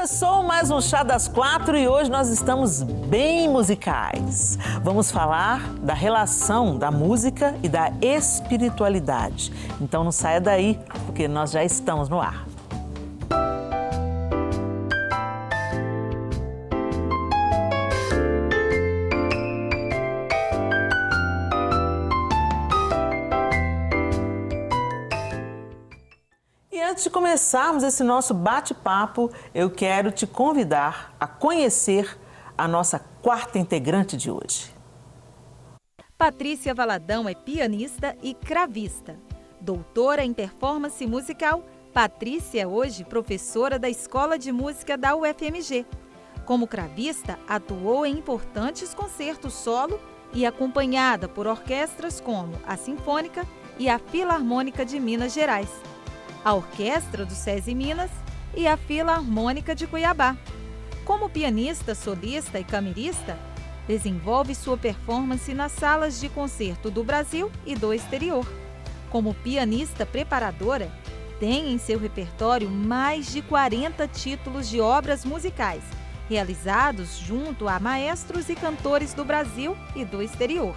Começou mais um Chá das Quatro e hoje nós estamos bem musicais. Vamos falar da relação da música e da espiritualidade. Então não saia daí, porque nós já estamos no ar. Antes de começarmos esse nosso bate-papo, eu quero te convidar a conhecer a nossa quarta integrante de hoje. Patrícia Valadão é pianista e cravista. Doutora em performance musical, Patrícia é hoje professora da Escola de Música da UFMG. Como cravista, atuou em importantes concertos solo e acompanhada por orquestras como a Sinfônica e a Filarmônica de Minas Gerais, a Orquestra do SESI Minas e a Filarmônica de Cuiabá. Como pianista, solista e camerista, desenvolve sua performance nas salas de concerto do Brasil e do exterior. Como pianista preparadora, tem em seu repertório mais de 40 títulos de obras musicais, realizados junto a maestros e cantores do Brasil e do exterior.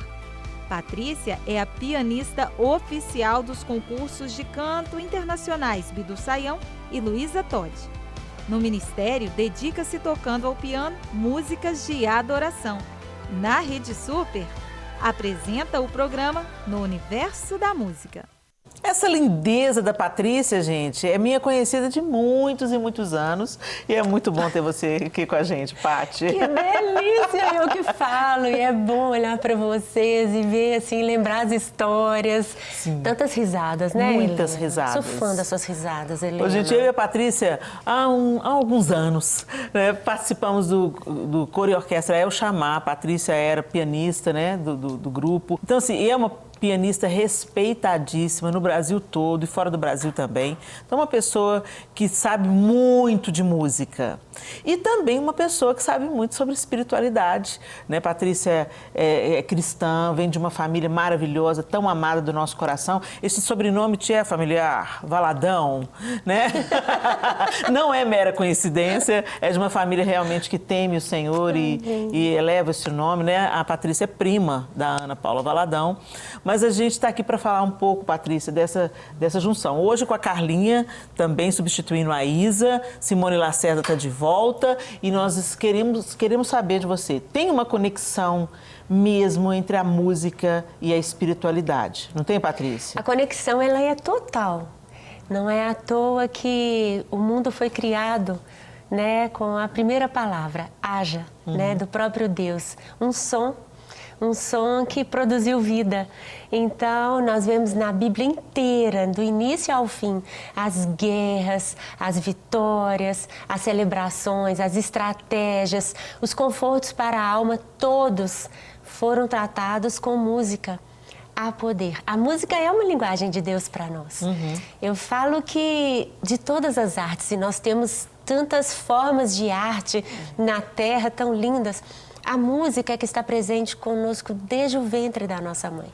Patrícia é a pianista oficial dos concursos de canto internacionais Bidu Sayão e Luísa Todi. No ministério, dedica-se tocando ao piano músicas de adoração. Na Rede Super, apresenta o programa No Universo da Música. Essa lindeza da Patrícia, gente, é minha conhecida de muitos e muitos anos. E é muito bom ter você aqui com a gente, Paty. Que delícia, eu que falo. E é bom olhar para vocês e ver, assim, lembrar as histórias. Sim. Tantas risadas, né, Muitas Helena? risadas. Sou fã das suas risadas, Helena. Ô, gente, eu e a Patrícia, há alguns anos, né, participamos do coro e orquestra El Chamar. A Patrícia era pianista, né, do grupo. Então, assim, é uma pianista respeitadíssima no Brasil todo e fora do Brasil também. Então, uma pessoa que sabe muito de música. E também uma pessoa que sabe muito sobre espiritualidade, né? Patrícia é cristã, vem de uma família maravilhosa, tão amada do nosso coração. Esse sobrenome te é familiar? Valadão, né? Não é mera coincidência, é de uma família realmente que teme o Senhor e eleva esse nome, né? A Patrícia é prima da Ana Paula Valadão. Mas a gente está aqui para falar um pouco, Patrícia, dessa junção. Hoje com a Carlinha, também substituindo a Isa, Simone Lacerda está de volta e nós queremos saber de você. Tem uma conexão mesmo entre a música e a espiritualidade, não tem, Patrícia? A conexão, ela é total. Não é à toa que o mundo foi criado, né, com a primeira palavra, haja, né, do próprio Deus. Um som que produziu vida. Então, nós vemos na Bíblia inteira, do início ao fim, as guerras, as vitórias, as celebrações, as estratégias, os confortos para a alma, todos foram tratados com música. Há poder. A música é uma linguagem de Deus para nós. Eu falo que de todas as artes, e nós temos tantas formas de arte na Terra tão lindas, a música é que está presente conosco desde o ventre da nossa mãe.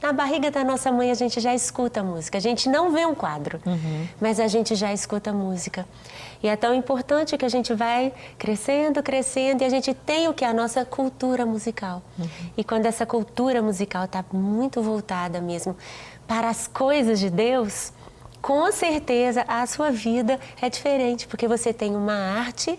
Na barriga da nossa mãe a gente já escuta a música. A gente não vê um quadro, mas a gente já escuta a música. E é tão importante que a gente vai crescendo e a gente tem o que é a nossa cultura musical. E quando essa cultura musical está muito voltada mesmo para as coisas de Deus, com certeza a sua vida é diferente, porque você tem uma arte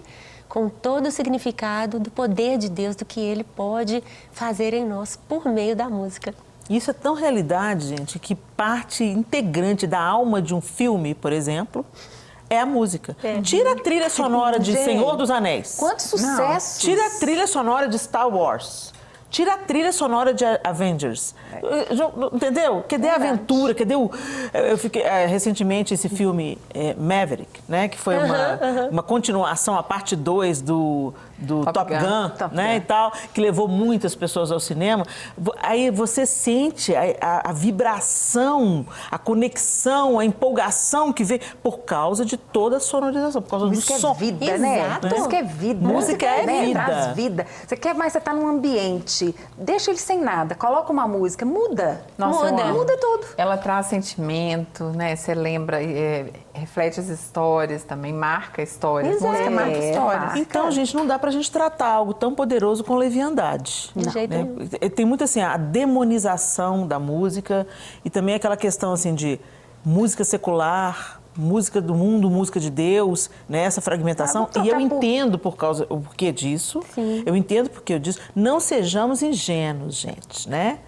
com todo o significado do poder de Deus, do que Ele pode fazer em nós por meio da música. Isso é tão realidade, gente, que parte integrante da alma de um filme, por exemplo, é a música. Tira a trilha sonora de Senhor dos Anéis. Quantos sucessos! Tira a trilha sonora de Star Wars. Tira a trilha sonora de Avengers. Entendeu? Cadê a aventura? Cadê o... Eu fiquei recentemente esse filme Maverick, né? Que foi uma continuação, a parte 2 do Top Gun, né? E tal, que levou muitas pessoas ao cinema. Aí você sente a vibração, a conexão, a empolgação que vem por causa de toda a sonorização, por causa do som. Música é vida, né? Música é vida. Música é vida. Traz vida. Você quer mais, você tá num ambiente parte, deixa ele sem nada, coloca uma música, muda. Nossa, Muda tudo. Ela traz sentimento, né? Você lembra, reflete as histórias também, marca histórias. Música marca histórias. Então, gente, não dá pra gente tratar algo tão poderoso com leviandade. De jeito né? nenhum. Tem muito assim, a demonização da música e também aquela questão assim de música secular, música do mundo, música de Deus, né? Essa fragmentação. E eu entendo o porquê disso. Sim. Eu entendo o porquê disso. Não sejamos ingênuos, gente, né?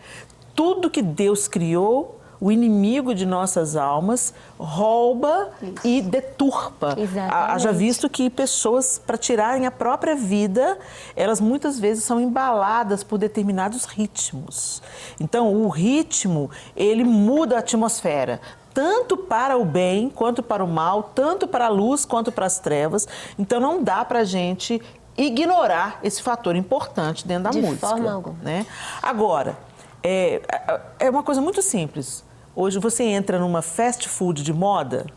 Tudo que Deus criou, o inimigo de nossas almas rouba e deturpa. Exatamente. Haja visto que pessoas, para tirarem a própria vida, elas muitas vezes são embaladas por determinados ritmos. Então, o ritmo, ele muda a atmosfera, tanto para o bem quanto para o mal, tanto para a luz quanto para as trevas. Então, não dá para a gente ignorar esse fator importante dentro da música. De forma alguma. Né? Agora, é uma coisa muito simples. Hoje você entra numa fast food de moda,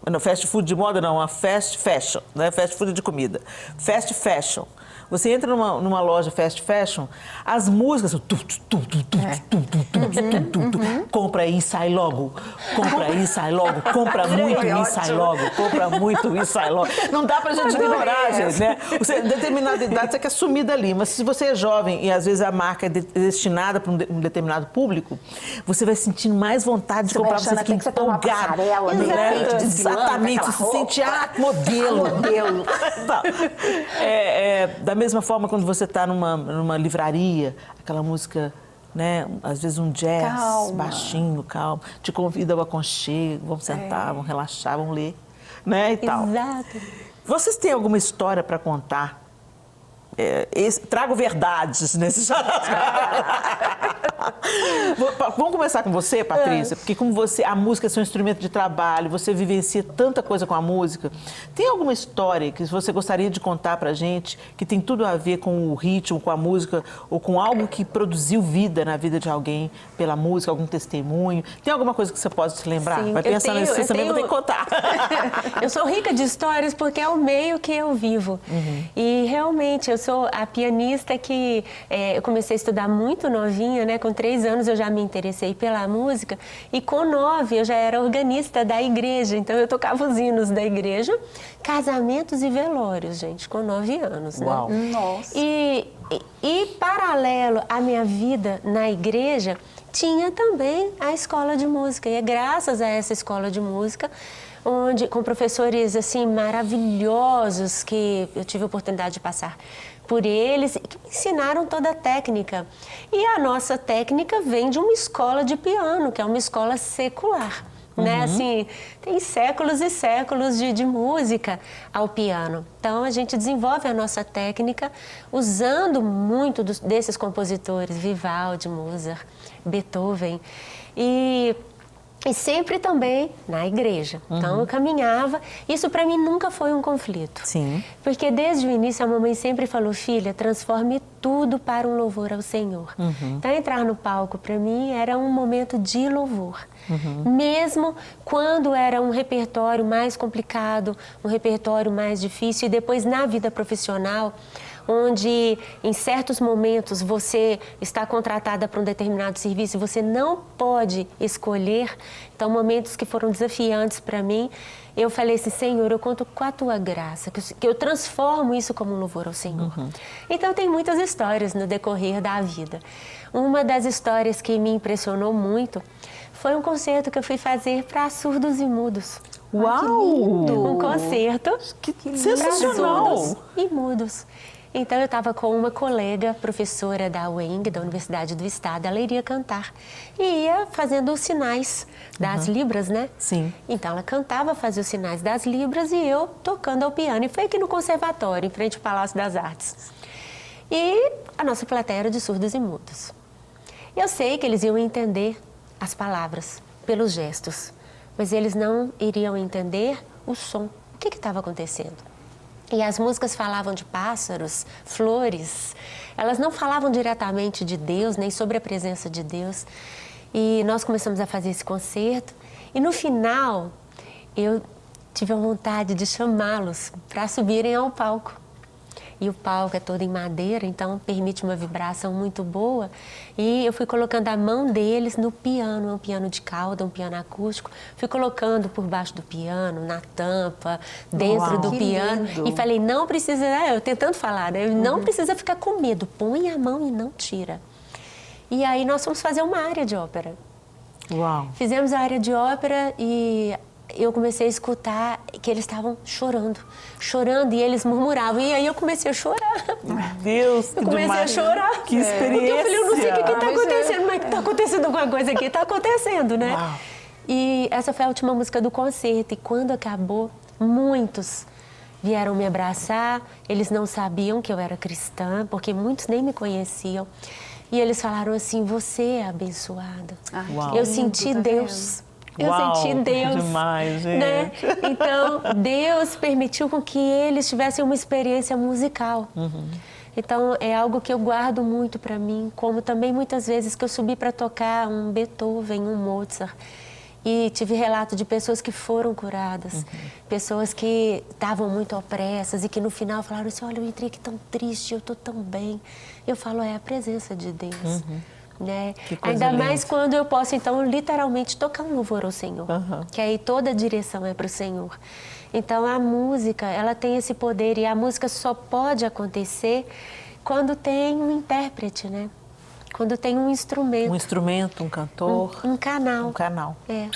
não, fast food de moda não, uma fast fashion, né? Fast food de comida, fast fashion. Você entra numa loja fast fashion, as músicas são compra aí e sai logo, compra aí e sai logo, compra muito e sai logo, compra muito e sai logo. Não dá pra gente ignorar, gente, né? Você, determinada idade, você quer sumir dali, mas se você é jovem e às vezes a marca é destinada para um determinado público, você vai sentindo mais vontade de comprar, você fica empolgado. Exatamente, você se sente modelo. Da mesma forma, quando você está numa livraria, aquela música, né, às vezes um jazz baixinho, calmo, te convida ao aconchego, vamos sentar, vamos relaxar, vamos ler, né, e tal. Exato. Vocês têm alguma história para contar? Trago verdades nesse Vamos começar com você, Patrícia, porque como a música é seu instrumento de trabalho, você vivencia tanta coisa com a música. Tem alguma história que você gostaria de contar pra gente que tem tudo a ver com o ritmo, com a música ou com algo que produziu vida na vida de alguém pela música, algum testemunho? Tem alguma coisa que você pode se lembrar? Sim, vai pensando nisso, você também vai ter que contar. Eu sou rica de histórias porque é o meio que eu vivo. E realmente eu sou a pianista que eu comecei a estudar muito novinha, né? Com 3 anos eu já me interessei pela música e com 9 eu já era organista da igreja. Então eu tocava os hinos da igreja, casamentos e velórios, gente, com 9 anos, né? Uau. Nossa. E paralelo à minha vida na igreja, tinha também a escola de música. E é graças a essa escola de música com professores assim maravilhosos que eu tive a oportunidade de passar por eles, que me ensinaram toda a técnica. E a nossa técnica vem de uma escola de piano, que é uma escola secular. Né? Assim, tem séculos e séculos de música ao piano. Então, a gente desenvolve a nossa técnica usando muito desses compositores, Vivaldi, Mozart, Beethoven. E sempre também na igreja. Então, eu caminhava. Isso, para mim, nunca foi um conflito. Sim. Porque, desde o início, a mamãe sempre falou, filha, transforme tudo para um louvor ao Senhor. Então, entrar no palco, para mim, era um momento de louvor. Mesmo quando era um repertório mais complicado, um repertório mais difícil. E depois, na vida profissional, onde em certos momentos você está contratada para um determinado serviço e você não pode escolher, então momentos que foram desafiantes para mim, eu falei assim, Senhor, eu conto com a Tua graça, que eu transformo isso como um louvor ao Senhor. Então tem muitas histórias no decorrer da vida. Uma das histórias que me impressionou muito foi um concerto que eu fui fazer para surdos e mudos. Uau! Que lindo! Um concerto que para sensacional! surdos e mudos. Então, eu estava com uma colega, professora da UENG, da Universidade do Estado, ela iria cantar. E ia fazendo os sinais das libras, né? Sim. Então, ela cantava, fazia os sinais das libras e eu tocando ao piano. E foi aqui no conservatório, em frente ao Palácio das Artes. E a nossa plateia era de surdos e mudos. Eu sei que eles iam entender as palavras pelos gestos, mas eles não iriam entender o som. O que estava acontecendo? E as músicas falavam de pássaros, flores. Elas não falavam diretamente de Deus, nem sobre a presença de Deus. E nós começamos a fazer esse concerto. E no final, eu tive a vontade de chamá-los para subirem ao palco. E o palco é todo em madeira, então permite uma vibração muito boa. E eu fui colocando a mão deles no piano, um piano de cauda, um piano acústico. Fui colocando por baixo do piano, na tampa, dentro do piano. Lindo. E falei, não precisa, eu tentando falar, né? Não precisa ficar com medo, põe a mão e não tira. E aí nós fomos fazer uma área de ópera. Uau. Fizemos a área de ópera e eu comecei a escutar que eles estavam chorando e eles murmuravam. E aí eu comecei a chorar. Deus, que Eu comecei demais. a chorar. Que experiência. Porque eu falei, eu não sei o que está acontecendo, mas está acontecendo alguma coisa aqui, está acontecendo, né? Uau. E essa foi a última música do concerto. E quando acabou, muitos vieram me abraçar. Eles não sabiam que eu era cristã, porque muitos nem me conheciam. E eles falaram assim, você é abençoada. Uau. Eu senti Deus. Eu Uau, senti Deus. Demais, gente. Né? Então, Deus permitiu com que eles tivessem uma experiência musical. Então, é algo que eu guardo muito para mim, como também muitas vezes que eu subi para tocar um Beethoven, um Mozart, e tive relato de pessoas que foram curadas, pessoas que estavam muito opressas e que no final falaram assim, olha, eu entrei aqui tão triste, eu estou tão bem. Eu falo, é a presença de Deus. Né? Ainda linda. mais quando eu posso, então, literalmente tocar um louvor ao Senhor, que aí toda a direção é para o Senhor. Então, a música, ela tem esse poder e a música só pode acontecer quando tem um intérprete, né? Quando tem um instrumento. Um instrumento, um cantor. Um canal. Um canal. É.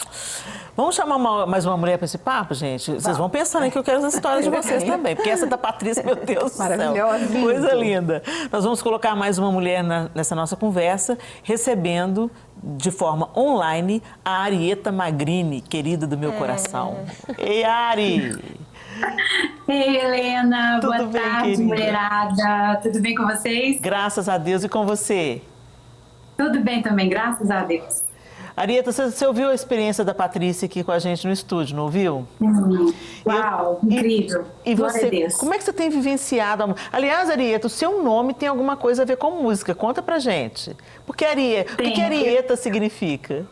Vamos chamar mais uma mulher para esse papo, gente? Vocês vão pensando aí que eu quero as histórias de vocês também. Porque essa da Patrícia, meu Deus do céu. Maravilhosa. Coisa linda. Nós vamos colocar mais uma mulher nessa nossa conversa, recebendo de forma online a Arieta Magrini, querida do meu coração. Ei, Ari! Ei, Helena, Tudo boa bem, tarde, querida? mulherada. Tudo bem com vocês? Graças a Deus e com você. Tudo bem também, graças a Deus. Arieta, você ouviu a experiência da Patrícia aqui com a gente no estúdio, não ouviu? Uau, incrível. E Glória você, a Deus. como é que você tem vivenciado? Aliás, Arieta, o seu nome tem alguma coisa a ver com música. Conta pra gente. O que Arieta significa?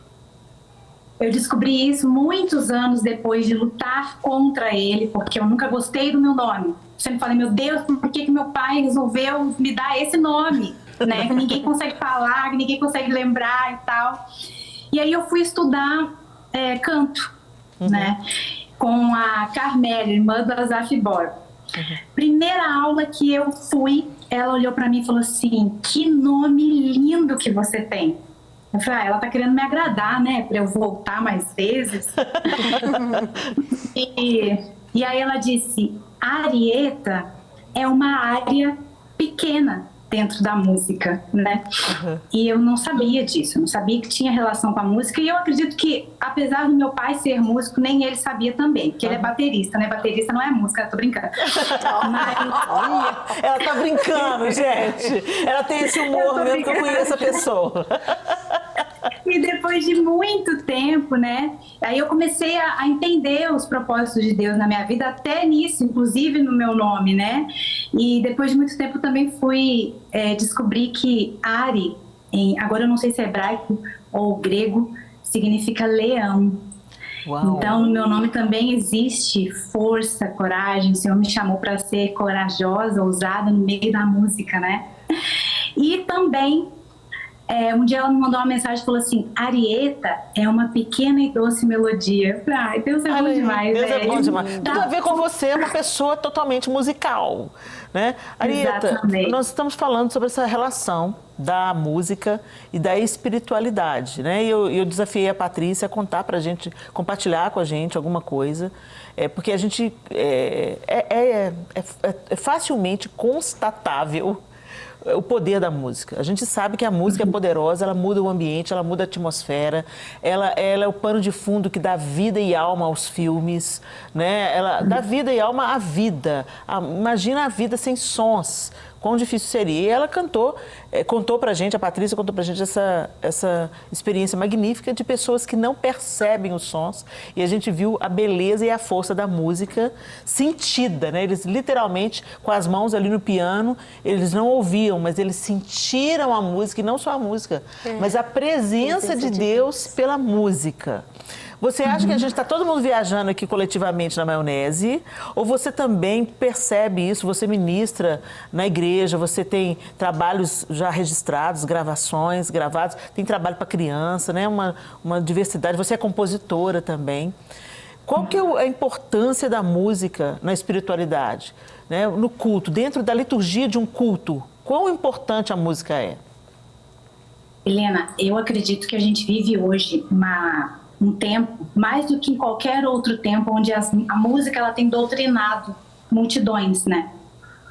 Eu descobri isso muitos anos depois de lutar contra ele, porque eu nunca gostei do meu nome. Sempre falei, meu Deus, por que meu pai resolveu me dar esse nome? Né? Que ninguém consegue falar, que ninguém consegue lembrar e tal. E aí eu fui estudar canto, né? Com a Carmélia, irmã da Asaf Borba. Primeira aula que eu fui, ela olhou pra mim e falou assim, que nome lindo que você tem. Eu falei, ela tá querendo me agradar, né? Pra eu voltar mais vezes. E aí ela disse, Arieta é uma área pequena dentro da música, né? E eu não sabia disso, eu não sabia que tinha relação com a música. E eu acredito que, apesar do meu pai ser músico, nem ele sabia também, porque ele é baterista, né? Baterista não é música, eu tô brincando. Mas... Ela tá brincando, gente. Ela tem esse humor mesmo que eu conheço a pessoa. E depois de muito tempo, né? Aí eu comecei a entender os propósitos de Deus na minha vida, até nisso, inclusive no meu nome, né? E depois de muito tempo também fui descobrir que Ari, agora eu não sei se é hebraico ou grego, significa leão. Uau. Então, no meu nome também existe força, coragem. O Senhor me chamou para ser corajosa, ousada no meio da música, né? E também... um dia ela me mandou uma mensagem e falou assim, Arieta é uma pequena e doce melodia. Eu falei, ai, Deus é bom demais. Deus é bom demais. Tudo a ver com você, uma pessoa totalmente musical, né? Arieta, Exatamente. nós estamos falando sobre essa relação da música e da espiritualidade, né? E eu desafiei a Patrícia a contar pra gente, compartilhar com a gente alguma coisa, porque a gente é facilmente constatável o poder da música. A gente sabe que a música é poderosa, ela muda o ambiente, ela muda a atmosfera, ela é o pano de fundo que dá vida e alma aos filmes, né? Ela dá vida e alma à vida. Imagina a vida sem sons, quão difícil seria. E ela contou pra gente, a Patrícia contou pra gente essa experiência magnífica de pessoas que não percebem os sons, e a gente viu a beleza e a força da música sentida, né? Eles literalmente, com as mãos ali no piano, eles não ouviam, mas eles sentiram a música, e não só a música, mas a presença de Deus pela música. Você acha que a gente está todo mundo viajando aqui coletivamente na maionese? Ou você também percebe isso? Você ministra na igreja, você tem trabalhos já registrados, gravações gravadas, tem trabalho para criança, né? Uma diversidade. Você é compositora também. Qual que é a importância da música na espiritualidade, né? No culto, dentro da liturgia de um culto? Quão importante a música é? Helena, eu acredito que a gente vive hoje um tempo, mais do que em qualquer outro tempo, onde a música ela tem doutrinado multidões, né?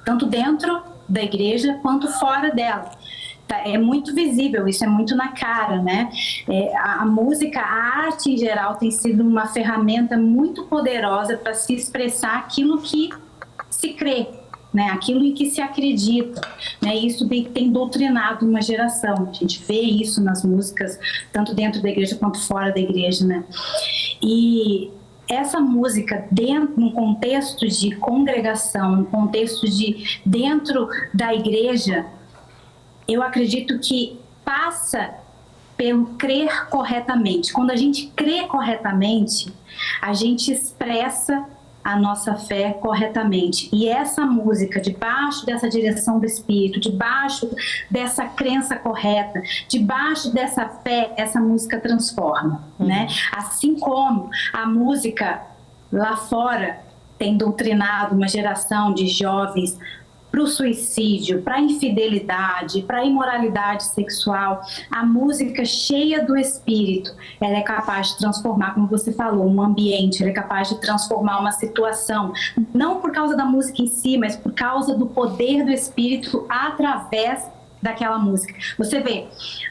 Tanto dentro da igreja quanto fora dela. É muito visível, isso é muito na cara, né? A música, a arte em geral tem sido uma ferramenta muito poderosa para se expressar aquilo que se crê, né? Aquilo em que se acredita, né? Isso tem doutrinado uma geração. A gente vê isso nas músicas, tanto dentro da igreja quanto fora da igreja, né? E essa música, num contexto de congregação, num contexto de dentro da igreja, eu acredito que passa pelo crer corretamente. Quando a gente crê corretamente, a gente expressa a nossa fé corretamente. E essa música, debaixo dessa direção do Espírito, debaixo dessa crença correta, debaixo dessa fé, essa música transforma, né? Assim como a música lá fora tem doutrinado uma geração de jovens para o suicídio, para a infidelidade, para a imoralidade sexual, a música cheia do Espírito, ela é capaz de transformar, como você falou, um ambiente, ela é capaz de transformar uma situação, não por causa da música em si, mas por causa do poder do Espírito através daquela música. Você vê,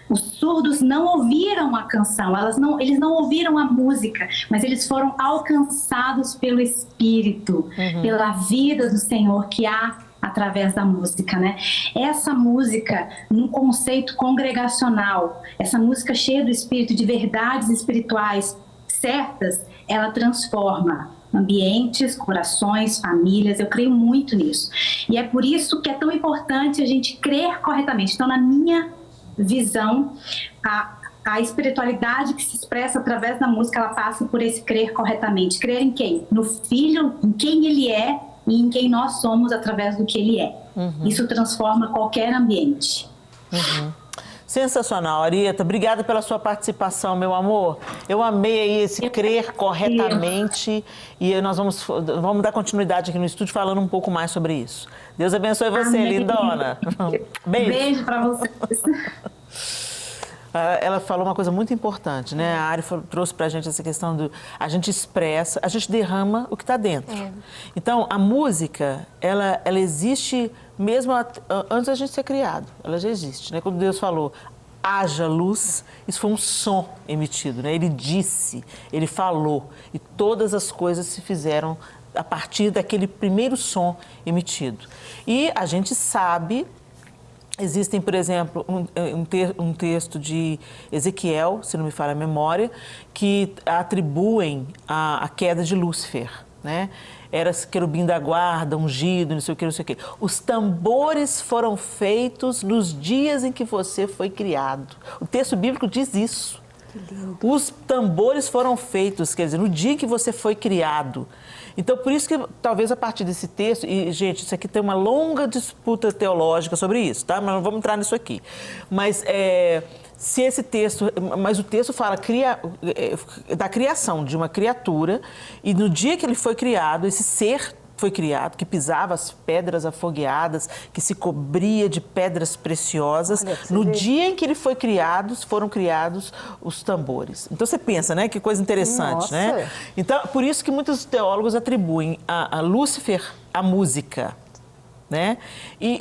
os surdos não ouviram a canção, eles não ouviram a música, mas eles foram alcançados pelo Espírito, pela vida do Senhor que há através da música, né? Essa música, num conceito congregacional, essa música cheia do Espírito, de verdades espirituais certas, ela transforma ambientes, corações, famílias. Eu creio muito nisso. E é por isso que é tão importante a gente crer corretamente. Então, na minha visão, a espiritualidade que se expressa através da música, ela passa por esse crer corretamente. Crer em quem? No Filho, em quem Ele é, e em quem nós somos através do que Ele é. Isso transforma qualquer ambiente. Sensacional, Arieta. Obrigada pela sua participação, meu amor. Eu amei aí esse crer corretamente e nós vamos dar continuidade aqui no estúdio falando um pouco mais sobre isso. Deus abençoe você, amém, lindona. Beijo. Beijo para vocês. Ela falou uma coisa muito importante, né? A Ari trouxe pra gente essa questão do... A gente expressa, a gente derrama o que está dentro. Então, a música, ela existe mesmo antes da gente ser criado. Ela já existe, né? Quando Deus falou, haja luz, isso foi um som emitido, né? Ele disse, Ele falou. E todas as coisas se fizeram a partir daquele primeiro som emitido. E a gente sabe... Existem, por exemplo, um texto de Ezequiel, se não me falha a memória, que atribuem a queda de Lúcifer, né? Era querubim da guarda, ungido, não sei o que, não sei o que. Os tambores foram feitos nos dias em que você foi criado. O texto bíblico diz isso. Os tambores foram feitos, quer dizer, no dia que você foi criado. Então, por isso que talvez a partir desse texto, e gente, isso aqui tem uma longa disputa teológica sobre isso, tá? Mas não vamos entrar nisso aqui. Mas se esse texto, mas o texto fala da criação de uma criatura e no dia que ele foi criado, esse ser foi criado, que pisava as pedras afogueadas, que se cobria de pedras preciosas. No dia em que ele foi criado, foram criados os tambores. Então você pensa, né? Que coisa interessante, né? Então, por isso que muitos teólogos atribuem a Lúcifer a música, né?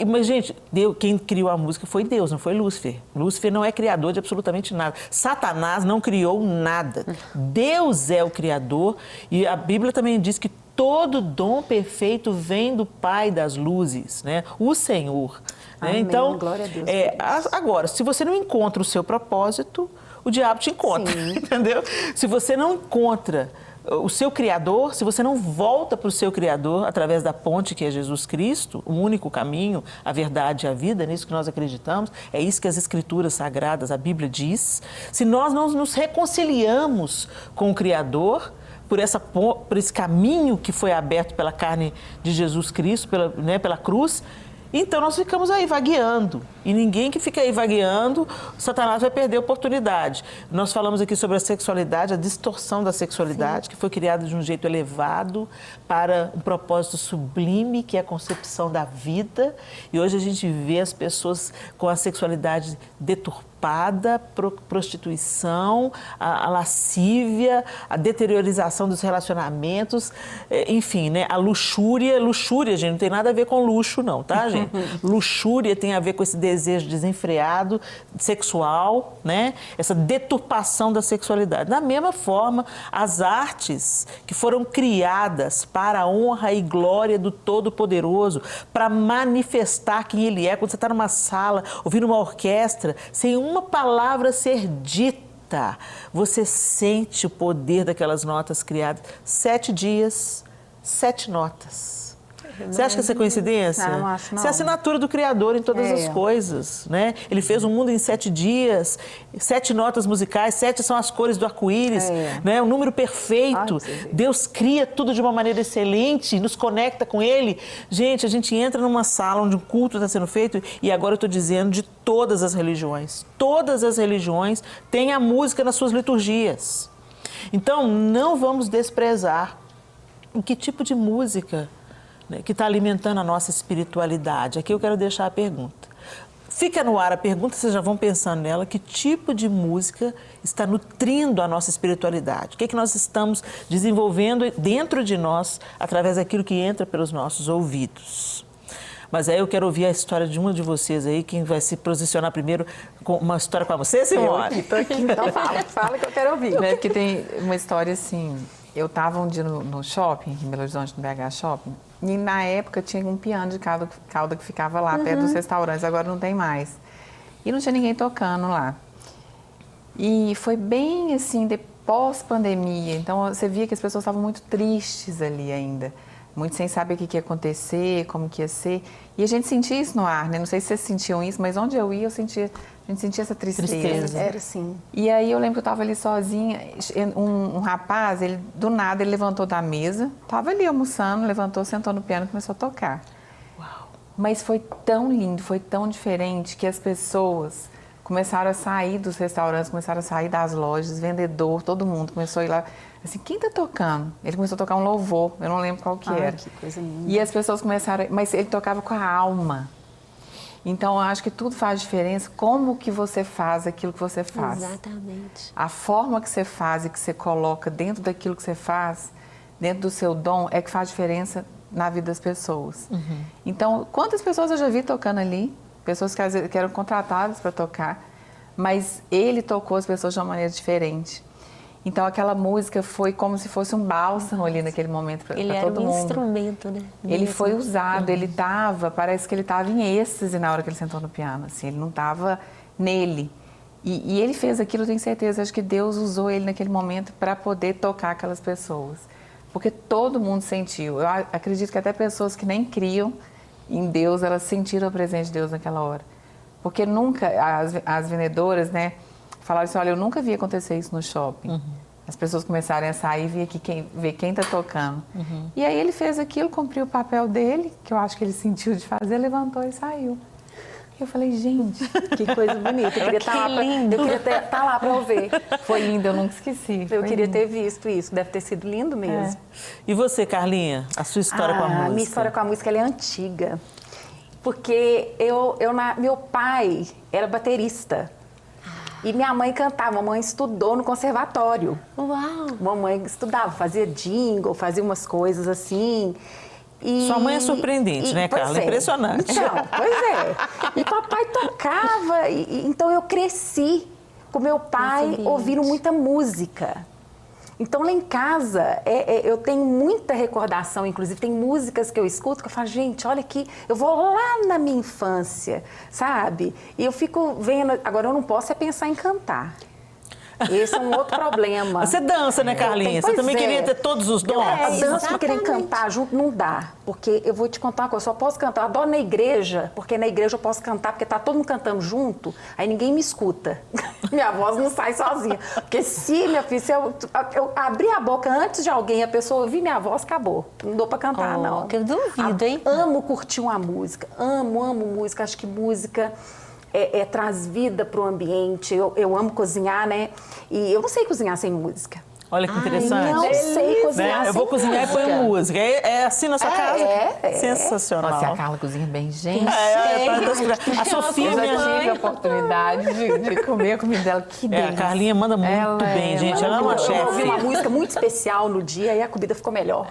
Mas, gente, quem criou a música foi Deus, não foi Lúcifer. Lúcifer não é criador de absolutamente nada. Satanás não criou nada. Deus é o criador e a Bíblia também diz que todo dom perfeito vem do Pai das luzes, né? O Senhor. Né? Então, glória a Deus. Agora, se você não encontra o seu propósito, o diabo te encontra, entendeu? Se você não encontra o seu Criador, se você não volta para o seu Criador através da ponte que é Jesus Cristo, o único caminho, a verdade e a vida, é nisso que nós acreditamos, é isso que as Escrituras Sagradas, a Bíblia diz. Se nós não nos reconciliamos com o Criador, por esse caminho que foi aberto pela carne de Jesus Cristo, pela cruz, então nós ficamos aí vagueando. E ninguém que fica aí vagueando, Satanás vai perder a oportunidade. Nós falamos aqui sobre a sexualidade, a distorção da sexualidade, que foi criada de um jeito elevado para um propósito sublime, que é a concepção da vida. E hoje a gente vê as pessoas com a sexualidade deturpada, prostituição, a lascívia, a deteriorização dos relacionamentos, enfim, né? A luxúria, gente, não tem nada a ver com luxo não, tá, gente? Luxúria tem a ver com esse desejo desenfreado, sexual, né? Essa deturpação da sexualidade. Da mesma forma, as artes que foram criadas para a honra e glória do Todo-Poderoso, para manifestar quem Ele é. Quando você está numa sala, ouvindo uma orquestra, sem uma palavra ser dita, você sente o poder daquelas notas criadas. 7 dias, 7 notas. Você acha que essa é coincidência? Não acho não. Essa é a assinatura do Criador em todas as coisas, né? Ele fez o mundo em 7 dias, 7 notas musicais, 7 são as cores do arco-íris, né? Um número perfeito. Deus cria tudo de uma maneira excelente, nos conecta com Ele. Gente, a gente entra numa sala onde um culto está sendo feito, e agora eu estou dizendo de todas as religiões. Todas as religiões têm a música nas suas liturgias. Então, não vamos desprezar em que tipo de música, né, que está alimentando a nossa espiritualidade. Aqui eu quero deixar a pergunta. Fica no ar a pergunta, vocês já vão pensando nela, que tipo de música está nutrindo a nossa espiritualidade? O que é que nós estamos desenvolvendo dentro de nós, através daquilo que entra pelos nossos ouvidos? Mas aí eu quero ouvir a história de uma de vocês aí, quem vai se posicionar primeiro com uma história com você, Simone? Estou aqui, então fala que eu quero ouvir. Né? Porque tem uma história assim, eu estava um dia no shopping, em Belo Horizonte, no BH Shopping, e na época tinha um piano de cauda que ficava lá, perto dos restaurantes, agora não tem mais. E não tinha ninguém tocando lá. E foi bem assim, pós-pandemia, então você via que as pessoas estavam muito tristes ali ainda. Muito sem saber o que ia acontecer, como que ia ser. E a gente sentia isso no ar, né? Não sei se vocês sentiam isso, mas onde eu ia, a gente sentia essa tristeza. Era assim. E aí eu lembro que eu estava ali sozinha, um rapaz, do nada, ele levantou da mesa, estava ali almoçando, levantou, sentou no piano e começou a tocar. Uau! Mas foi tão lindo, foi tão diferente que as pessoas começaram a sair dos restaurantes, começaram a sair das lojas, vendedor, todo mundo começou a ir lá. Assim, quem tá tocando? Ele começou a tocar um louvor, eu não lembro qual que era. Que coisa linda. E as pessoas começaram, mas ele tocava com a alma. Então, eu acho que tudo faz diferença, como que você faz aquilo que você faz. Exatamente. A forma que você faz e que você coloca dentro daquilo que você faz, dentro do seu dom, é que faz diferença na vida das pessoas. Então, quantas pessoas eu já vi tocando ali? Pessoas que às vezes que eram contratadas para tocar, mas ele tocou as pessoas de uma maneira diferente. Então, aquela música foi como se fosse um bálsamo ali naquele momento para todo mundo. Ele era um instrumento, né? Ele foi usado, parece que ele estava em êxtase na hora que ele sentou no piano, assim, ele não estava nele. E ele fez aquilo, eu tenho certeza, acho que Deus usou ele naquele momento para poder tocar aquelas pessoas. Porque todo mundo sentiu. Eu acredito que até pessoas que nem criam em Deus, elas sentiram a presença de Deus naquela hora. Porque nunca, as vendedoras, né, falaram assim, olha, eu nunca vi acontecer isso no shopping. As pessoas começaram a sair e ver quem está tocando. E aí ele fez aquilo, cumpriu o papel dele, que eu acho que ele sentiu de fazer, levantou e saiu. Eu falei, gente, Que coisa bonita. Eu queria estar lá para ouvir. foi lindo, eu nunca esqueci. Eu queria ter visto isso. Deve ter sido lindo mesmo. E você, Carlinha, a sua história com a música? A minha história com a música ela é antiga. Porque meu pai era baterista. E minha mãe cantava, mamãe estudou no conservatório. Uau! Mamãe estudava, fazia jingle, fazia umas coisas assim. Sua mãe é surpreendente, né, Carla? Impressionante. Então, pois é. E papai tocava, então eu cresci com meu pai ouvindo muita música. Então, lá em casa, eu tenho muita recordação, inclusive, tem músicas que eu escuto que eu falo, gente, olha aqui, eu vou lá na minha infância, sabe? E eu fico vendo, agora eu não posso pensar em cantar. Esse é um outro problema. Você dança, né, Carlinha? Você também queria ter todos os dons? A dança pra querer cantar junto não dá. Porque eu vou te contar uma coisa, eu só posso cantar. Eu adoro na igreja, porque na igreja eu posso cantar, porque tá todo mundo cantando junto, aí ninguém me escuta. Minha voz não sai sozinha. Porque se, minha filha, se eu abrir a boca antes de alguém, a pessoa ouvir minha voz, acabou. Não dou pra cantar, não. Que eu duvido, hein? Amo curtir uma música. Amo música. Acho que música traz vida pro ambiente. Eu amo cozinhar, né? E eu não sei cozinhar sem música. Olha que interessante. Não sei cozinhar sem Eu vou cozinhar e ponho música. É assim na sua casa? Sensacional. Nossa, a Carla cozinha bem, gente. A Sofia, eu minha já tive a oportunidade de comer a comida dela. Que delícia. A Carlinha manda muito bem, gente. Ela é uma chefe. Eu ouvi uma música muito especial no dia e a comida ficou melhor.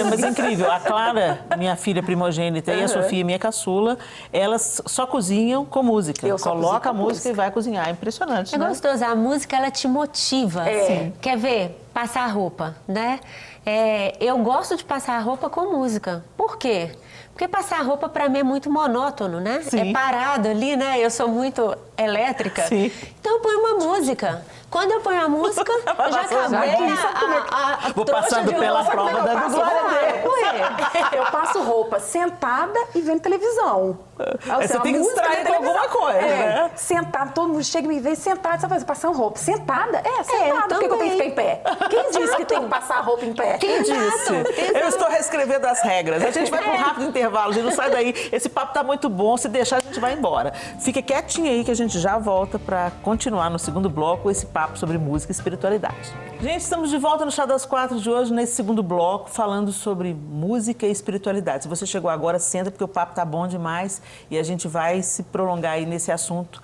Mas é incrível. A Clara, minha filha primogênita, e a Sofia, minha caçula, elas só cozinham com música. Coloca a música e vai cozinhar. É impressionante, né? É gostoso. A música, ela te motiva. Quer ver? Passar roupa, né? Eu gosto de passar roupa com música. Por quê? Porque passar roupa para mim é muito monótono, né? Sim. É parado ali, né? Eu sou muito elétrica. Sim. Então eu ponho uma música. Quando eu ponho a música, eu já acabei a Vou passando pela prova da Eu passo roupa sentada e vendo televisão. Você tem que distrair com alguma coisa, né? Sentada, todo mundo chega e me vê sentada, sabe, passando roupa. Sentada? Sentada. Por que eu tenho que ficar em pé? Quem disse que tem que passar roupa em pé? Quem disse? Eu estou reescrevendo as regras. A gente vai para um rápido intervalo, a gente não sai daí. Esse papo tá muito bom, se deixar a gente vai embora. Fica quietinho aí que a gente já volta para continuar no segundo bloco esse papo sobre música e espiritualidade. Gente, estamos de volta no Chá das Quatro de hoje, nesse segundo bloco, falando sobre música e espiritualidade. Se você chegou agora, senta, porque o papo tá bom demais e a gente vai se prolongar aí nesse assunto.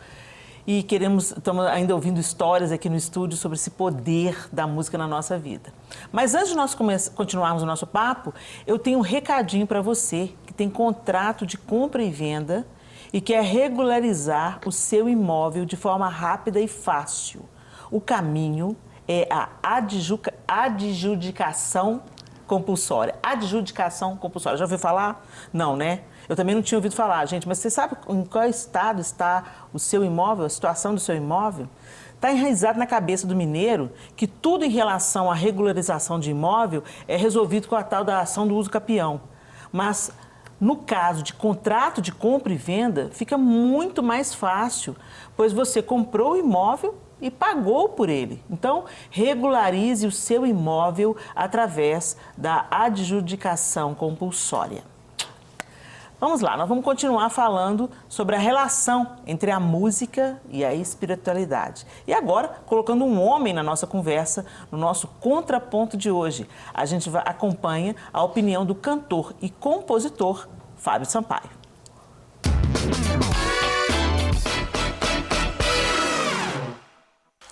E estamos ainda ouvindo histórias aqui no estúdio sobre esse poder da música na nossa vida. Mas antes de nós continuarmos o nosso papo, eu tenho um recadinho para você que tem contrato de compra e venda e quer regularizar o seu imóvel de forma rápida e fácil. O caminho é a adjudicação compulsória. Adjudicação compulsória. Já ouviu falar? Não, né? Eu também não tinha ouvido falar, gente. Mas você sabe em qual estado está o seu imóvel, a situação do seu imóvel? Está enraizado na cabeça do mineiro que tudo em relação à regularização de imóvel é resolvido com a tal da ação do uso capião. Mas no caso de contrato de compra e venda, fica muito mais fácil, pois você comprou o imóvel e pagou por ele. Então, regularize o seu imóvel através da adjudicação compulsória. Vamos lá, nós vamos continuar falando sobre a relação entre a música e a espiritualidade. E agora, colocando um homem na nossa conversa, no nosso contraponto de hoje, a gente acompanha a opinião do cantor e compositor Fábio Sampaio.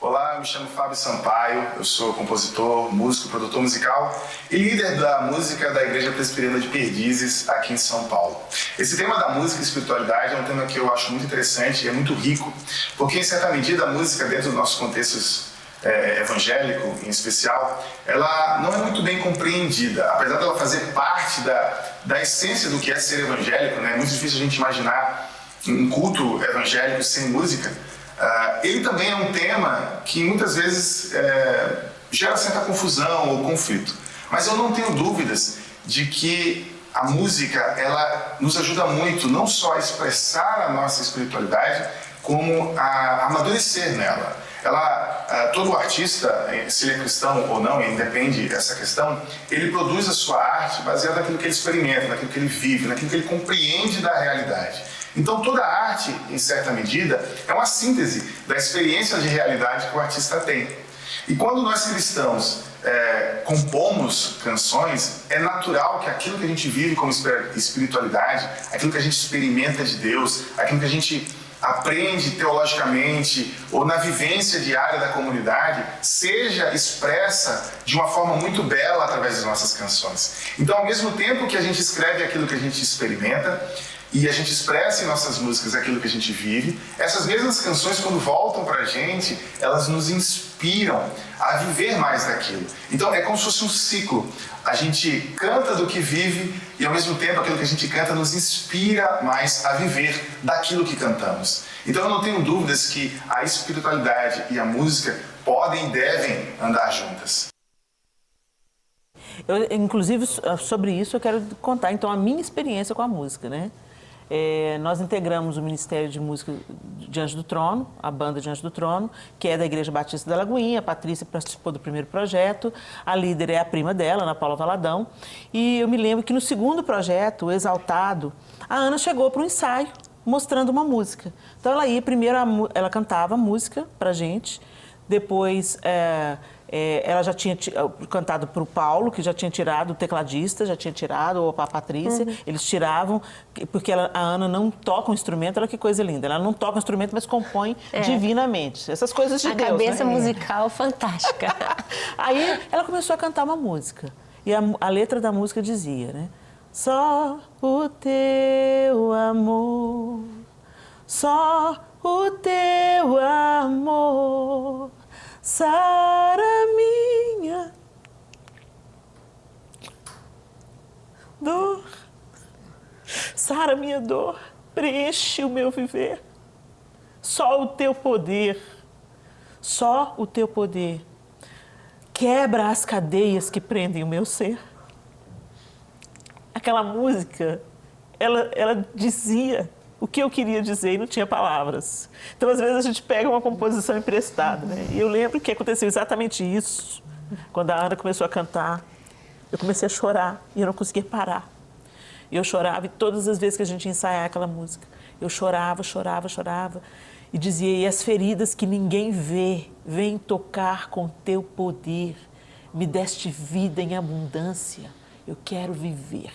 Olá, eu me chamo Fábio Sampaio, eu sou compositor, músico, produtor musical e líder da música da Igreja Presbiteriana de Perdizes, aqui em São Paulo. Esse tema da música e espiritualidade é um tema que eu acho muito interessante e é muito rico, porque em certa medida a música, dentro dos nossos contextos evangélico em especial, ela não é muito bem compreendida, apesar dela fazer parte da essência do que é ser evangélico, né? É muito difícil a gente imaginar um culto evangélico sem música. Ele também é um tema que muitas vezes gera certa confusão ou conflito. Mas eu não tenho dúvidas de que a música ela nos ajuda muito, não só a expressar a nossa espiritualidade, como a amadurecer nela. Todo artista, se ele é cristão ou não, independe dessa questão, ele produz a sua arte baseada naquilo que ele experimenta, naquilo que ele vive, naquilo que ele compreende da realidade. Então toda arte, em certa medida, é uma síntese da experiência de realidade que o artista tem. E quando nós cristãos compomos canções, é natural que aquilo que a gente vive como espiritualidade, aquilo que a gente experimenta de Deus, aquilo que a gente aprende teologicamente ou na vivência diária da comunidade, seja expressa de uma forma muito bela através das nossas canções. Então, ao mesmo tempo que a gente escreve aquilo que a gente experimenta, e a gente expressa em nossas músicas aquilo que a gente vive, essas mesmas canções, quando voltam pra gente, elas nos inspiram a viver mais daquilo. Então é como se fosse um ciclo. A gente canta do que vive e ao mesmo tempo aquilo que a gente canta nos inspira mais a viver daquilo que cantamos. Então eu não tenho dúvidas que a espiritualidade e a música podem e devem andar juntas. Inclusive, sobre isso eu quero contar, então, a minha experiência com a música, né? Nós integramos o Ministério de Música Diante do Trono, a banda Diante do Trono, que é da Igreja Batista da Lagoinha. A Patrícia participou do primeiro projeto, a líder é a prima dela, Ana Paula Valadão. E eu me lembro que no segundo projeto, o Exaltado, a Ana chegou para um ensaio mostrando uma música. Então ela ia, primeiro ela cantava a música pra gente, depois ela já tinha cantado para o Paulo, que já tinha tirado o tecladista, já tinha tirado, ou para a Patrícia, eles tiravam, porque a Ana não toca um instrumento, olha que coisa linda, ela não toca um instrumento, mas compõe divinamente, essas coisas de Deus. A cabeça né? musical fantástica. Aí ela começou a cantar uma música, e a letra da música dizia, né? Só o teu amor, só o teu amor sara minha dor, sara minha dor, preenche o meu viver. Só o teu poder, só o teu poder quebra as cadeias que prendem o meu ser. Aquela música, ela dizia o que eu queria dizer e não tinha palavras. Então, às vezes, a gente pega uma composição emprestada, né? E eu lembro que aconteceu exatamente isso. Quando a Ana começou a cantar, eu comecei a chorar e eu não conseguia parar. E eu chorava, e todas as vezes que a gente ia ensaiar aquela música, eu chorava, chorava, chorava. E dizia, e as feridas que ninguém vê, vêm tocar com teu poder. Me deste vida em abundância, eu quero viver.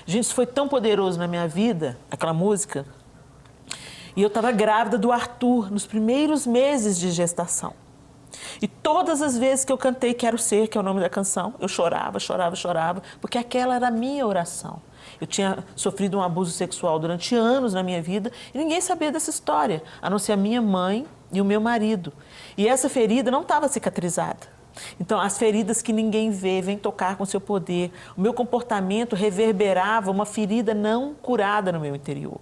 Gente, isso foi tão poderoso na minha vida, aquela música. E eu estava grávida do Arthur, nos primeiros meses de gestação. E todas as vezes que eu cantei Quero Ser, que é o nome da canção, eu chorava, chorava, chorava, porque aquela era a minha oração. Eu tinha sofrido um abuso sexual durante anos na minha vida e ninguém sabia dessa história, a não ser a minha mãe e o meu marido. E essa ferida não estava cicatrizada. Então, as feridas que ninguém vê, vêm tocar com seu poder. O meu comportamento reverberava uma ferida não curada no meu interior.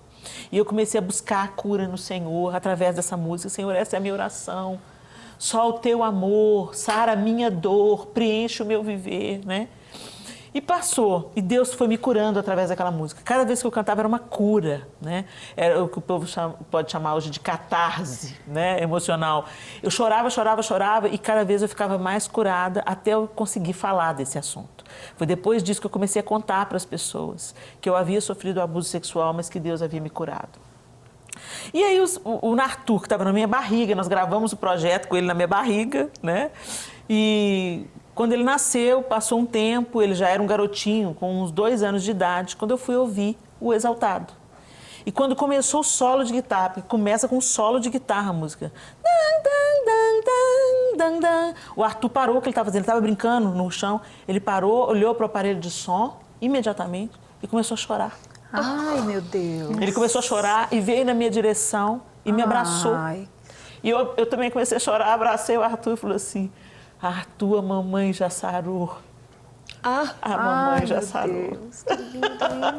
E eu comecei a buscar a cura no Senhor, através dessa música. Senhor, essa é a minha oração. Só o teu amor sara a minha dor, preenche o meu viver, né? E passou, e Deus foi me curando através daquela música. Cada vez que eu cantava era uma cura, né? Era o que o povo pode chamar hoje de catarse, né? Emocional. Eu chorava, chorava, chorava e cada vez eu ficava mais curada até eu conseguir falar desse assunto. Foi depois disso que eu comecei a contar para as pessoas que eu havia sofrido abuso sexual, mas que Deus havia me curado. E aí o Arthur, que estava na minha barriga, nós gravamos o projeto com ele na minha barriga, né? E quando ele nasceu, passou um tempo, ele já era um garotinho, com uns 2 anos de idade, quando eu fui ouvir o Exaltado. E quando começou o solo de guitarra, porque começa com um solo de guitarra a música. O Arthur parou o que ele estava fazendo, ele estava brincando no chão, ele parou, olhou para o aparelho de som, imediatamente, e começou a chorar. Ai, meu Deus. Ele começou a chorar e veio na minha direção e me abraçou. E eu também comecei a chorar, abracei o Arthur e falei assim, Arthur, a mamãe já sarou. A mamãe já sarou. Deus, que lindo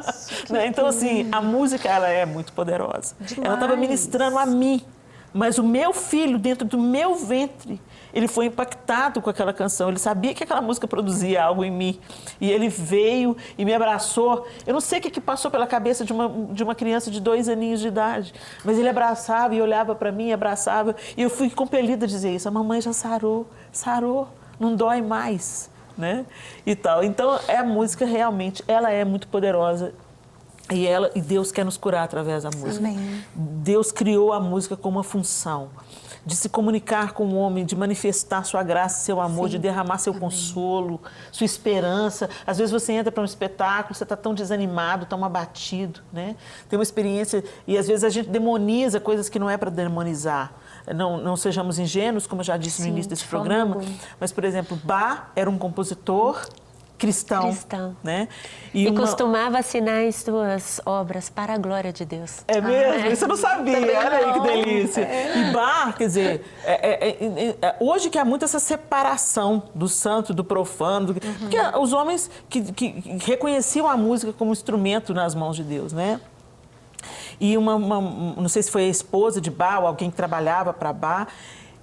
isso, Então, assim, a música, ela é muito poderosa. Demais. Ela estava ministrando a mim, mas o meu filho, dentro do meu ventre, ele foi impactado com aquela canção. Ele sabia que aquela música produzia algo em mim. E ele veio e me abraçou. Eu não sei o que passou pela cabeça de uma criança de 2 aninhos de idade, mas ele abraçava e olhava para mim, abraçava. E eu fui compelida a dizer isso. A mamãe já sarou, não dói mais, né? E tal. Então, a música realmente, ela é muito poderosa. E Deus quer nos curar através da música. Amém. Deus criou a música com uma função de se comunicar com o homem, de manifestar sua graça, seu amor, de derramar seu consolo, sua esperança. Às vezes você entra para um espetáculo, você está tão desanimado, tão abatido, né? Tem uma experiência, e às vezes a gente demoniza coisas que não é para demonizar. Não sejamos ingênuos, como eu já disse no início desse programa, mas, por exemplo, Bach era um compositor cristão. Né? E costumava assinar as suas obras para a glória de Deus. É mesmo? Isso eu não sabia. Olha aí que delícia. E Bach, quer dizer, hoje que há muito essa separação do santo, do profano, porque os homens que reconheciam a música como instrumento nas mãos de Deus, né? E não sei se foi a esposa de Bach ou alguém que trabalhava para Bach,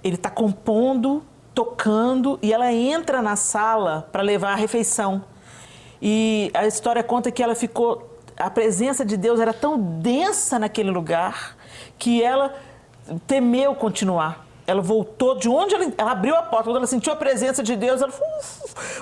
ele está compondo tocando e ela entra na sala para levar a refeição. E a história conta que ela ficou... A presença de Deus era tão densa naquele lugar que ela temeu continuar. Ela voltou de onde ela abriu a porta, quando ela sentiu a presença de Deus, ela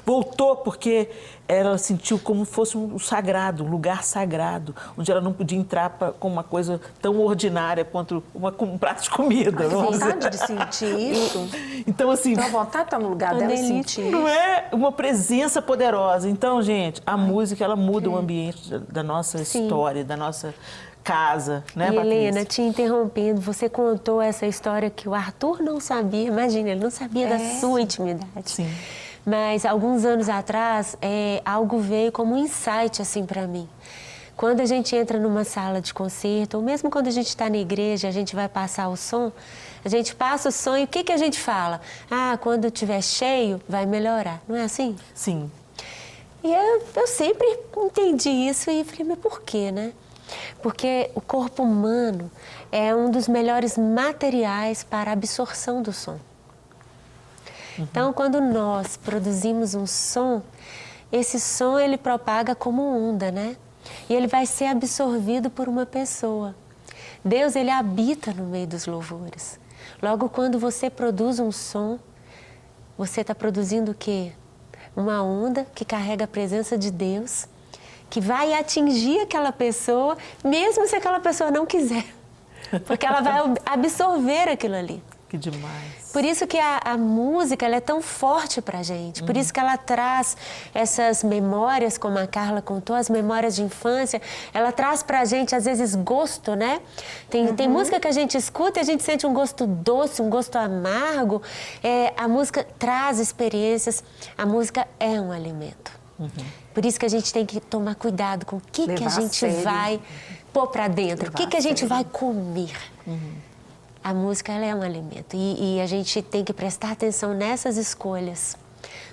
voltou, porque ela sentiu como fosse um sagrado, um lugar sagrado, onde ela não podia entrar com uma coisa tão ordinária quanto um prato de comida. Ai, vontade de sentir isso. Então, assim... Então, a vontade de estar no lugar dela e sentir isso. Não é uma presença poderosa. Então, gente, a música, ela muda o ambiente da nossa história, da nossa... casa, né, Patrícia? Helena, te interrompendo, você contou essa história que o Arthur não sabia, imagina, ele não sabia da sua intimidade. Sim. Mas alguns anos atrás, algo veio como um insight assim para mim. Quando a gente entra numa sala de concerto, ou mesmo quando a gente está na igreja, a gente vai passar o som, a gente passa o som e o que a gente fala? Ah, quando estiver cheio, vai melhorar. Não é assim? Sim. E eu sempre entendi isso e falei, mas por quê, né? Porque o corpo humano é um dos melhores materiais para a absorção do som. Então, quando nós produzimos um som, esse som ele propaga como onda, né? E ele vai ser absorvido por uma pessoa. Deus, ele habita no meio dos louvores. Logo, quando você produz um som, você está produzindo o quê? Uma onda que carrega a presença de Deus, que vai atingir aquela pessoa, mesmo se aquela pessoa não quiser. Porque ela vai absorver aquilo ali. Que demais. Por isso que a música ela é tão forte pra gente. Por isso que ela traz essas memórias, como a Carla contou, as memórias de infância. Ela traz pra gente, às vezes, gosto, né? Tem música que a gente escuta e a gente sente um gosto doce, um gosto amargo. A música traz experiências. A música é um alimento. Por isso que a gente tem que tomar cuidado com o que a gente vai pôr pra dentro. O que a gente vai comer. A música ela é um alimento e a gente tem que prestar atenção nessas escolhas,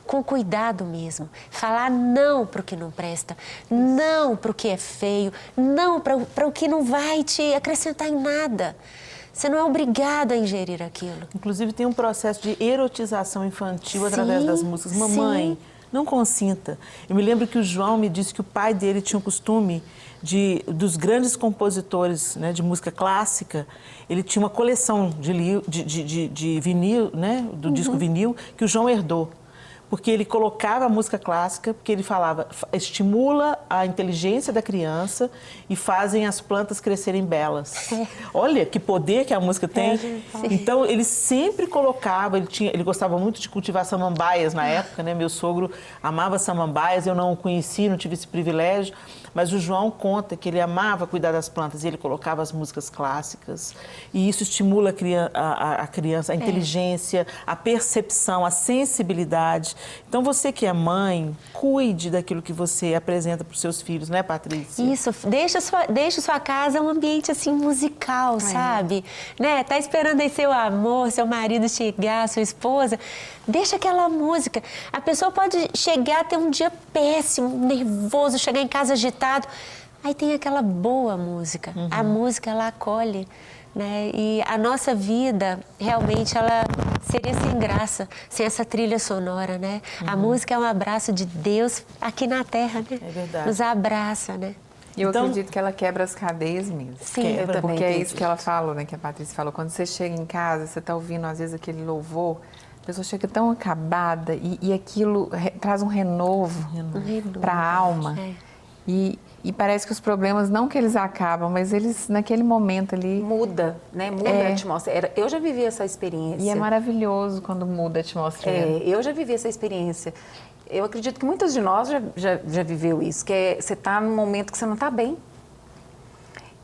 com cuidado mesmo. Falar não para o que não presta, não para o que é feio, não para o que não vai te acrescentar em nada. Você não é obrigado a ingerir aquilo. Inclusive tem um processo de erotização infantil através das músicas. Mamãe, não consinta. Eu me lembro que o João me disse que o pai dele tinha o costume dos grandes compositores, né, de música clássica. Ele tinha uma coleção de vinil, né, do disco vinil, que o João herdou. Porque ele colocava a música clássica, porque ele falava, estimula a inteligência da criança e fazem as plantas crescerem belas. Olha que poder que a música tem. Então, ele sempre colocava, ele gostava muito de cultivar samambaias na época, né? Meu sogro amava samambaias, eu não o conheci, não tive esse privilégio, mas o João conta que ele amava cuidar das plantas e ele colocava as músicas clássicas. E isso estimula a criança, a inteligência, a percepção, a sensibilidade. Então, você que é mãe, cuide daquilo que você apresenta para os seus filhos, né, Patrícia? Isso, deixa sua casa um ambiente, assim, musical, sabe? Né? Tá esperando aí seu amor, seu marido chegar, sua esposa, deixa aquela música. A pessoa pode chegar a ter um dia péssimo, nervoso, chegar em casa agitado. Aí tem aquela boa música. A música, ela acolhe. Né? E a nossa vida, realmente, ela seria sem graça, sem essa trilha sonora, né? A música é um abraço de Deus aqui na Terra, né? É verdade. Nos abraça, né? E eu acredito que ela quebra as cadeias mesmo. Sim, eu porque também é isso que ela falou, né? Que a Patrícia falou. Quando você chega em casa, você está ouvindo, às vezes, aquele louvor, a pessoa chega tão acabada e aquilo traz um renovo para a alma. E parece que os problemas, não que eles acabam, mas eles, naquele momento ali... Muda, né? Muda a atmosfera. Eu já vivi essa experiência. E é maravilhoso quando muda a atmosfera. Eu já vivi essa experiência. Eu acredito que muitos de nós já viveu isso, que é você tá num momento que você não está bem.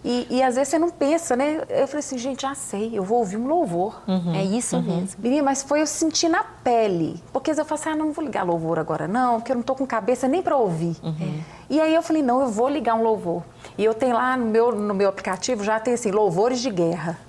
E às vezes você não pensa, né? Eu falei assim, gente, já sei, eu vou ouvir um louvor. É isso mesmo. Menina, mas foi eu sentir na pele. Porque às vezes eu falo assim, não vou ligar louvor agora não, porque eu não estou com cabeça nem para ouvir. E aí eu falei, não, eu vou ligar um louvor. E eu tenho lá no meu aplicativo, já tem assim, louvores de guerra.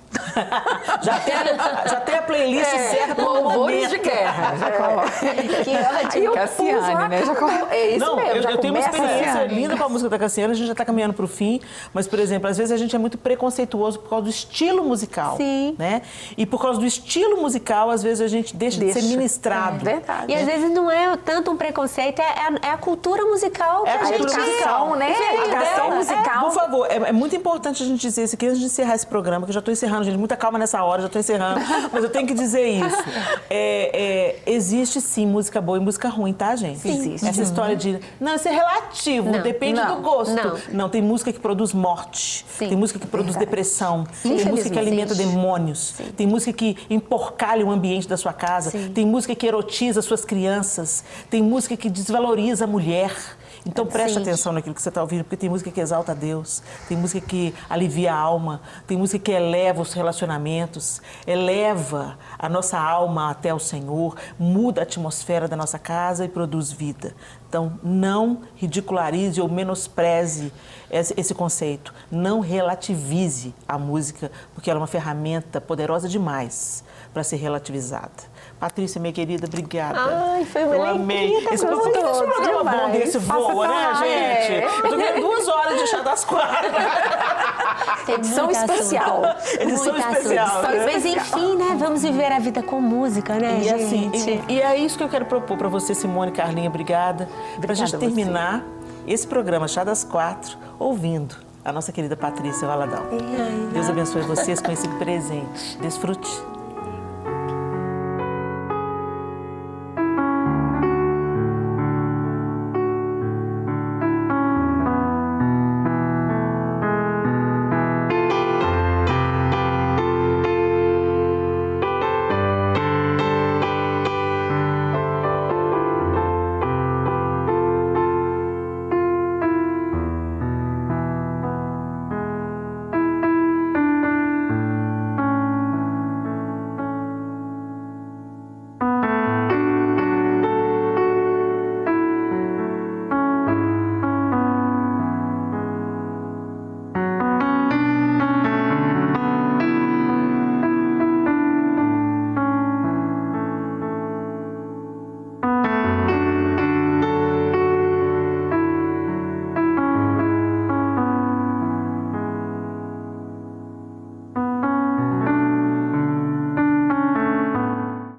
Já tem a playlist certa para o Louvores momento. de guerra. Já coloca. Que ótimo. Aí eu Cassiane, pus lá, né? Já é isso Não, mesmo, já eu tenho uma começa- experiência linda com a música da Cassiane, a gente já está caminhando para o fim, mas, por exemplo, às vezes a gente é muito preconceituoso por causa do estilo musical. Sim. Né? E por causa do estilo musical, às vezes a gente deixa de ser ministrado. Verdade. E às vezes não é tanto um preconceito, é a cultura musical que É a a gente cultura musical, né? veio Educação dela. musical. Por favor, é muito importante a gente dizer isso aqui antes de encerrar esse programa, que eu já estou encerrando, gente. Muita calma nessa hora, já estou encerrando. Mas eu tenho que dizer isso. Existe sim música boa e música ruim, tá, gente? Sim. Existe. Essa história de. Não, isso é relativo, Não. depende Não. do gosto. Não. Tem música que produz morte, Sim. tem música que produz Verdade. depressão, tem música que Infelizmente. alimenta demônios, tem música que emporcalha o ambiente da sua casa, Sim. tem música que erotiza suas crianças, tem música que desvaloriza a mulher. Então preste Sim. atenção naquilo que você está ouvindo, porque tem música que exalta a Deus, tem música que alivia a alma, tem música que eleva os relacionamentos, eleva a nossa alma até o Senhor, muda a atmosfera da nossa casa e produz vida. Então não ridicularize ou menospreze esse conceito, não relativize a música, porque ela é uma ferramenta poderosa demais para ser relativizada. Patrícia, minha querida, obrigada. Ai, foi uma Eu alegria amei. estar Esse com você. programa bom Demais. desse voa, né, tão gente? Eu tô ganhando 2 horas de chá das 4. Tem Edição muito assunto. especial. Edição Muito assunto. especial, né? Mas enfim, né? Vamos viver a vida com música, né, E assim, gente? e é isso que eu quero propor para você, Simone, Carlinha, obrigada. Para a gente a você. terminar esse programa Chá das 4 ouvindo a nossa querida Patrícia Valadão. Deus abençoe vocês com esse presente. Desfrute.